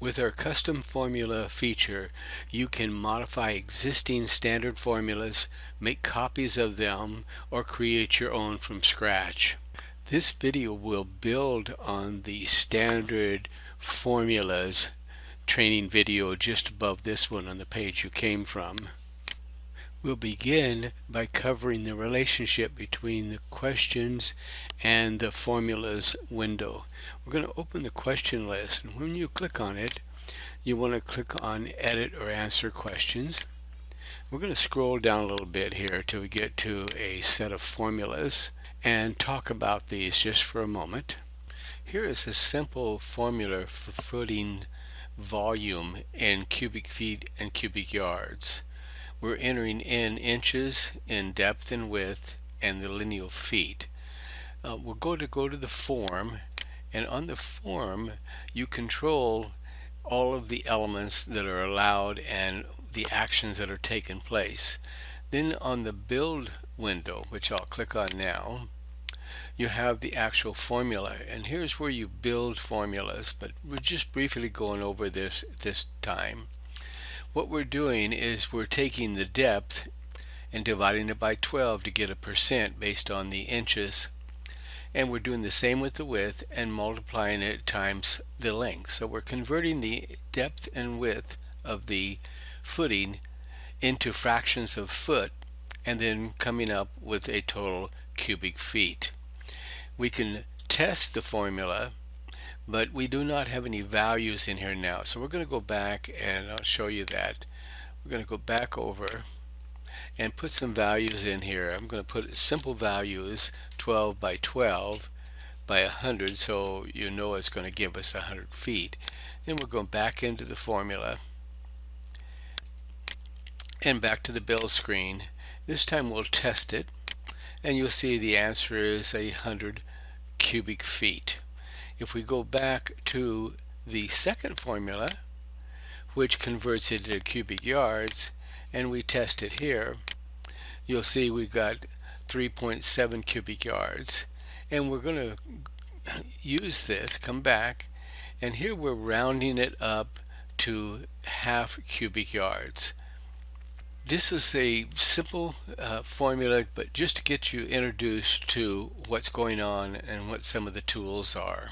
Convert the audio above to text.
With our custom formula feature, you can modify existing standard formulas, make copies of them, or create your own from scratch. This video will build on the standard formulas training video just above this one on the page you came from. We'll begin by covering the relationship between the questions and the formulas window. We're going to open the question list, and when you click on it, you want to click on Edit or Answer Questions. We're going to scroll down a little bit here till we get to a set of formulas and talk about these just for a moment. Here is a simple formula for footing volume in cubic feet and cubic yards. We're entering in inches, in depth and width, and the lineal feet. We'll go to the form, and on the form you control all of the elements that are allowed and the actions that are taking place. Then on the build window, which I'll click on now, you have the actual formula, and here's where you build formulas, but we're just briefly going over this time. What we're doing is we're taking the depth and dividing it by 12 to get a percent based on the inches, and we're doing the same with the width and multiplying it times the length. So we're converting the depth and width of the footing into fractions of foot and then coming up with a total cubic feet. We can test the formula, but we do not have any values in here now, so we're going to go back and I'll show you that. We're going to go back over and put some values in here. I'm going to put simple values, 12 by 12 by 100, so you know it's going to give us 100 feet. Then we're going back into the formula and back to the build screen. This time we'll test it, and you'll see the answer is 100 cubic feet. If we go back to the second formula, which converts it into cubic yards, and we test it here, you'll see we've got 3.7 cubic yards. And we're going to use this, come back, and here we're rounding it up to half cubic yards. This is a simple formula, but just to get you introduced to what's going on and what some of the tools are.